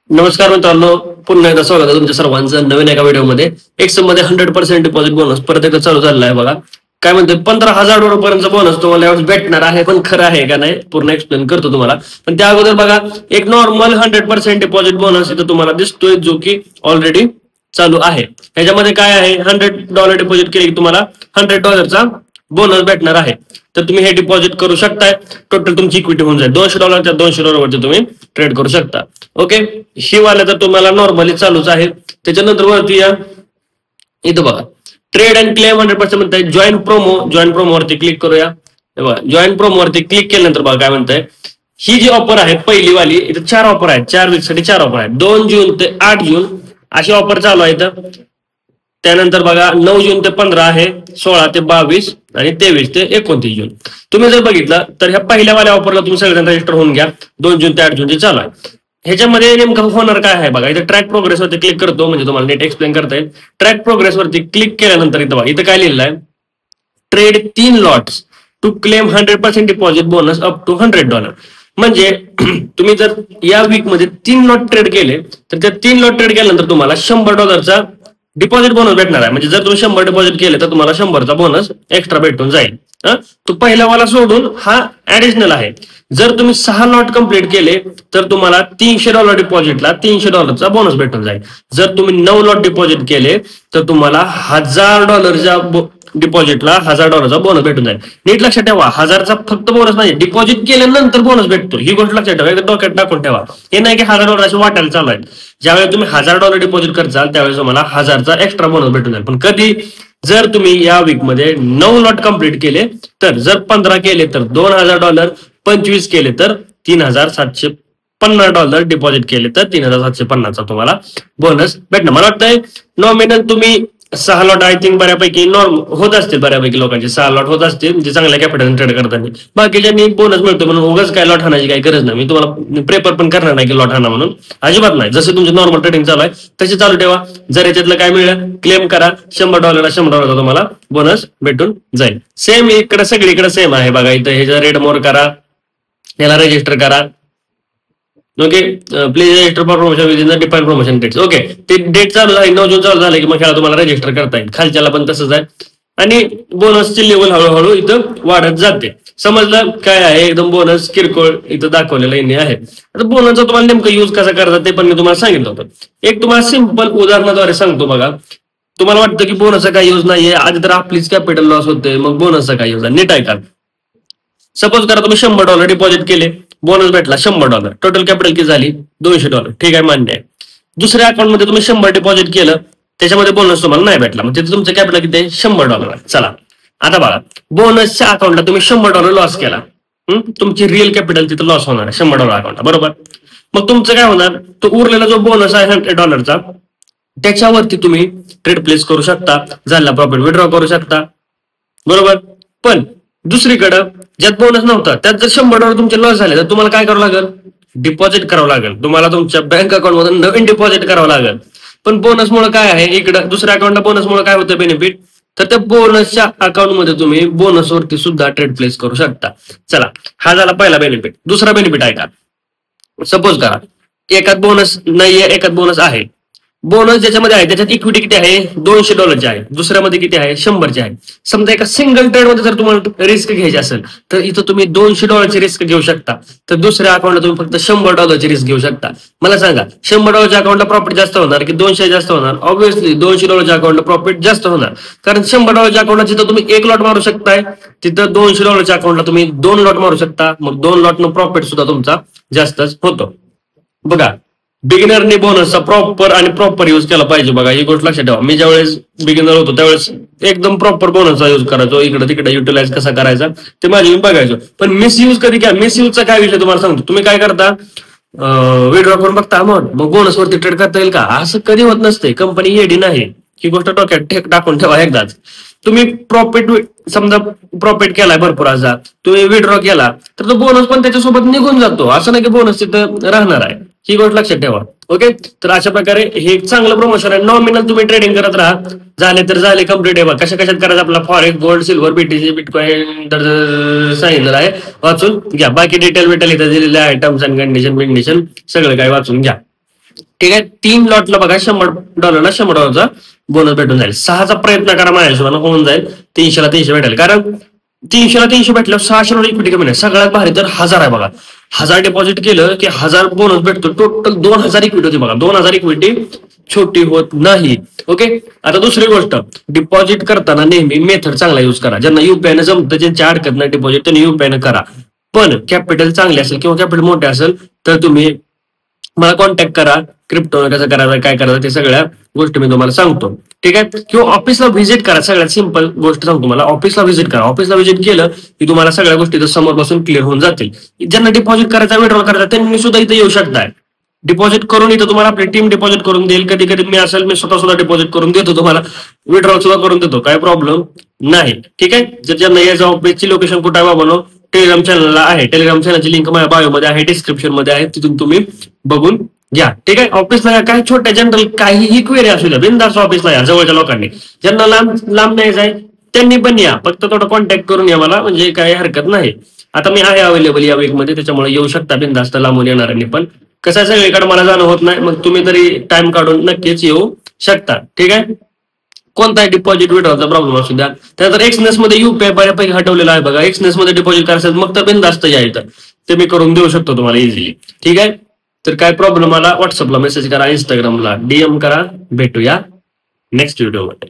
नमस्कार मित्रांनो, पुन्हा एकदा स्वागत आहे तुमच्या सर्वांचं नवीन एका व्हिडिओमध्ये. एक्स मध्ये 100% डिपॉझिट बोनस परत एकदा चालू झालेला आहे बघा. काय म्हणते $15,000 पर्यंत बोनस तुम्हाला यावेळेस भेटणार आहे. पण खरं आहे का नाही पूर्ण एक्सप्लेन करतो तुम्हाला. पण त्या अगोदर बघा, एक नॉर्मल 100% डिपॉझिट बोनस इथं तुम्हाला दिसतोय, जो की ऑलरेडी चालू आहे. ह्याच्यामध्ये काय आहे, $100 डिपॉझिट केले की तुम्हाला $100चा बोनस भेटणार आहे. तर तुम्ही हे डिपॉझिट करू शकताय. टोटल तुमची इक्विटी होऊन जाईल $200 $200 वरती तुम्ही ट्रेड करू शकता. ओके, ही वाला तर तुम्हाला नॉर्मली चालूच आहे. त्याच्यानंतर वरती या, इथं बघा ट्रेड अँड क्लेम 100% म्हणताय. जॉईन प्रोमो वरती क्लिक करूया. जॉईन प्रोमो वरती क्लिक केल्यानंतर बघा काय म्हणताय, ही जी ऑफर आहे पहिली वाली, इथं 4 ऑफर आहेत. 4 वीक साठी 4 ऑफर आहेत. 2 जून ते 8 जून अशी ऑफर चालू आहे इथं. त्यानंतर बघा 9 जून ते 15 आहे, 16 ते 22 आणि 23 ते 29 जून. तुम्ही जर बघितलं तर ह्या पहिल्या वाल्या ऑफरला तुम्ही सगळ्यांना रजिस्टर होऊन घ्या. 2 जून ते 8 जून चालू आहे. ह्याच्यामध्ये नेमकं होणार काय आहे बघा, इथं ट्रॅक प्रोग्रेस वरती क्लिक करतो म्हणजे तुम्हाला नीट एक्सप्लेन करता येईल. ट्रॅक प्रोग्रेस वरती क्लिक केल्यानंतर इथं बघा, इथं काय लिहिलं आहे, trade 3 lots to claim 100% deposit bonus up to $100. म्हणजे तुम्ही जर या वीक मध्ये 3 लॉट ट्रेड केले तर त्या 3 लॉट ट्रेड केल्यानंतर तुम्हाला $100चा डिपॉझिट बोनस भेटणार आहे. म्हणजे जर तुम्ही 100 डिपॉझिट केले तर तुम्हाला 100चा बोनस एक्स्ट्रा भेटून जाईल. तो पहिला वाला सोडून हा ऍडिशनल आहे. जर तुम्ही 6 लॉट कंप्लीट केले तर तुम्हाला $300 डिपॉझिटला $300चा बोनस भेटून जाईल. जर तुम्ही 9 लॉट डिपॉझिट केले तर तुम्हाला $1000च्या डिपॉझिटला $1000चा बोनस भेटून जाईल. नीट लक्षात ठेवा, 1000चा फक्त बोनस नाही, डिपॉझिट केल्यानंतर बोनस भेटतो. ही गोष्ट लक्षात ठेवा, एकदा डोक्यात टाकून ठेवा. हे नाही की $1000 वाटायला चालू आहे. ज्यावेळेस तुम्ही $1000 डिपॉझिट करताल त्यावेळेस तुम्हाला 1000चा एक्स्ट्रा बोनस भेटून जाईल. पण कधी, जर तुम्ही या वीक मध्ये 9 लॉट कंप्लीट केले तर, जर 15 केले तर $2000, 25 केले तर $3750, डिपॉझिट केले तर $3750चा तुम्हाला बोनस भेटणार. मला वाटतंय नॉमिनल तुम्ही 6 लॉट आय थिंक बऱ्यापैकी नॉर्म होत असतील, बऱ्यापैकी लोकांचे 6 लॉट होत असतील म्हणजे चांगल्या कॅपिटल ट्रेड करताना. बाकीच्यांनी बोनस मिळतो म्हणून उगाच काय लॉट हाणायची काही गरज नाही. मी तुम्हाला प्रेफर पण करणार नाही की लॉट हाणा म्हणून, अजिबात नाही. जसे तुमचे नॉर्मल ट्रेडिंग चालू आहे तसे चालू ठेवा. जर याच्यातलं काय मिळलं क्लेम करा, $100 $100चा तुम्हाला बोनस भेटून जाईल. सेम इकडे सगळीकडे सेम आहे बघा. इथं ह्याच्या रेड मोर करा, याला रजिस्टर करा. Okay, please register for promotion within the define promotion dates. Okay, ते डेट चालू झाली, 9 जून चालू झाले की मग ह्याला तुम्हाला रजिस्टर करता येईल. खालच्याला पण तसंच आहे. आणि बोनसची लेवल हळूहळू इथं वाढत जाते. समजलं काय आहे, एकदम बोनस किरकोळ इथं दाखवलेलं आहे. आता बोनसचा तुम्हाला नेमकं युज कसा करतात ते पण मी तुम्हाला सांगितलं होतं. एक तुम्हाला सिंपल उदाहरणाद्वारे सांगतो बघा. तुम्हाला वाटतं की बोनसचा काय यूज नाहीये, आधी तर आपलीच कॅपिटल लॉस होते, मग बोनसचा काय यूज आहे. नीट ऐका. सपोज करा तुम्ही $100 डिपॉझिट केले, बोनस भेटला $100, टोटल कॅपिटल किती झाली $200. ठीक आहे, मान्य आहे. दुसऱ्या अकाउंटमध्ये तुम्ही 100 डिपॉझिट केलं, त्याच्यामध्ये बोनस तुम्हाला नाही भेटला, म्हणजे तुमचं कॅपिटल किती आहे $100. चला आता बघा, बोनसच्या अकाउंटला तुम्ही $100 लॉस केला. तुमची रिअल कॅपिटल तिथं लॉस होणार आहे $100 अकाउंटला, बरोबर. मग तुमचं काय होणार, तो उरलेला जो बोनस आहे $100चा त्याच्यावरती तुम्ही ट्रेड प्लेस करू शकता, झाला प्रॉफिट विड्रॉ करू शकता, बरोबर. पण दुसरीकडं ज्यात बोनस नव्हता त्यात जर $100 तुमचे लॉस झाले तर तुम्हाला काय करावं लागेल, डिपॉझिट करावं लागेल. तुम्हाला तुमच्या बँक अकाउंट मधून नवीन डिपॉझिट करावं लागेल. पण बोनसमुळे काय आहे, इकडं दुसऱ्या अकाउंटला बोनसमुळे काय होतं बेनिफिट, तर त्या बोनसच्या अकाउंटमध्ये तुम्ही बोनसवरती सुद्धा ट्रेड प्लेस करू शकता. चला, हा झाला पहिला बेनिफिट. दुसरा बेनिफिट आहे का, सपोज करा एकात बोनस नाहीये, एकात बोनस आहे. बोनस ज्याच्यामध्ये आहे त्याच्यात इक्विटी किती आहे, $200 आहे. दुसऱ्यामध्ये किती आहे, 100 आहे. समजा एका सिंगल ट्रेड मध्ये जर तुम्हाला रिस्क घ्यायची असेल तर इथं तुम्ही $200 रिस्क घेऊ शकता, तर दुसऱ्या अकाउंटला तुम्ही फक्त $100 रिस्क घेऊ शकता. मला सांगा, $100 अकाउंटला प्रॉफिट जास्त होणार की 200 जास्त होणार? ऑब्व्हियसली $200 अकाउंटला प्रॉफिट जास्त होणार. कारण $100 अकाउंटला जिथं तुम्ही 1 लॉट मारू शकताय तिथं $200 अकाउंटला तुम्ही 2 लॉट मारू शकता. मग 2 लॉटनं प्रॉफिट सुद्धा तुमचा जास्तच होतो. बघा, बिगिनरने बोनसचा प्रॉपर युज केला पाहिजे. बघा, ही गोष्ट लक्षात ठेवा. मी ज्यावेळेस बिगिनर होतो त्यावेळेस एकदम प्रॉपर बोनसचा युज करायचो, इकडे तिकडे युटिलाइज कसा करायचा ते माझे मी बघायचो. पण मिसयूज कधी काय, मिसयूजचा काय विषय तुम्हाला सांगतो. तुम्ही काय करता, विड्रॉ करून बघता अमाऊंट, मग बोनस वरती ट्रेड करता येईल का, असं कधी होत नसते. कंपनी येडी नाही, ही गोष्ट डोक्यात टाकून ठेवा एकदाच. तुम्ही प्रॉफिट, समजा प्रॉफिट केलाय भरपूर असा, तुम्ही विड्रॉ केला तर तो बोनस पण त्याच्यासोबत निघून जातो. असं नाही की बोनस तिथं राहणार आहे, ही गोष्ट लक्षात ठेवा. ओके, तर अशा प्रकारे हे एक चांगलं प्रमोशन आहे. नॉमिनल तुम्ही ट्रेडिंग करत राहा, झाले तर झाले कम्प्लीट आहे. कशा कशात करायचं आपला forex, gold, silver, BTC, bitcoin तर सांगितलं आहे, वाचून घ्या. बाकी डिटेल इथं दिलेले आहे, टर्म्स अँड कंडिशन सगळं काही वाचून घ्या. ठीक आहे. 3 लॉटला बघा $100 $100 बोनस भेटून जाईल. 6चा प्रयत्न करा माझ्या हिशोबाने होऊन जाईल. 300ला 300 भेटेल, कारण 300ला 300 भेटल्यावर 600 इक्विटी कमी नाही. सगळ्यात भारी तर 1000 आहे बघा. 1000 डिपॉझिट केलं की 1000 बोनस भेटतो. टोटल 2000 इक्विटी होती बघा. 2000 इक्विटी छोटी होत नाही. ओके. आता दुसरी गोष्ट, डिपॉझिट करताना नेहमी मेथड चांगला युज करा. ज्यांना युपीआय जमतं, ज्यांच्या अडकत नाही डिपॉझिट, त्यांनी युपीआय करा. पण कॅपिटल चांगले असेल किंवा कॅपिटल मोठे असेल तर तुम्ही मला कॉन्टॅक्ट करा. क्रिप्टो कसं करायचं, काय करायचं, ते सगळ्या गोष्टी मी तुम्हाला सांगतो. ठीक आहे. किंवा ऑफिसला व्हिजिट करा. सगळ्यात सिंपल गोष्ट सांगतो तुम्हाला, ऑफिसला व्हिजिट करा. ऑफिसला व्हिजिट केलं की तुम्हाला सगळ्या गोष्टी समोर बसून क्लिअर होऊन जातील. ज्यांना डिपॉझिट करायचा, विड्रॉल करायचा, त्यांनी सुद्धा इथे येऊ शकताय. डिपॉझिट करून इथं तुम्हाला आपली टीम डिपॉझिट करून देईल. कधी कधी मी असेल, मी स्वतः सुद्धा डिपॉझिट करून देतो तुम्हाला, विड्रॉल सुद्धा करून देतो, काय प्रॉब्लेम नाही. ठीक आहे. जर ज्यांना यायचं, ऑफिसची लोकेशन कुठे आहे बाबा, टेलिग्राम चॅनलला आहे. टेलिग्राम चॅनलची लिंक माझ्या बायोमध्ये आहे, डिस्क्रिप्शन मध्ये आहे, तिथून तुम्ही बघून घ्या. ठीक आहे. ऑफिसला काय छोट्या जनरल काहीही क्वेरी असू द्या, बिनधास्त ऑफिसला या. जवळच्या लोकांनी, ज्यांना लांब लांब नाही जाय त्यांनी पण या, फक्त थोडं कॉन्टॅक्ट करून या मला, म्हणजे काही हरकत नाही. आता मी आहे अवेलेबल या वीकमध्ये, त्याच्यामुळे येऊ शकता बिनधास्त लांबून येणाऱ्यांनी. पण कसं आहे, सगळीकडे मला जाणं होत नाही, मग तुम्ही तरी टाइम काढून नक्कीच येऊ शकता. ठीक आहे. कोणताही डिपॉझिट विड्रॉलचा प्रॉब्लेम असू द्या. त्यानंतर एक्सनेस मध्ये युपीआय बऱ्यापैकी हटवलेला आहे बघा. एक्सनेस मध्ये डिपॉझिट करायचं मग तर बिनधास्त या इथं, ते मी करून देऊ शकतो तुम्हाला इझिली. ठीक आहे. तर काय प्रॉब्लेम आला, व्हॉट्सअपला मेसेज करा, इंस्टाग्रामला डीएम करा. भेटूया नेक्स्ट व्हिडिओमध्ये.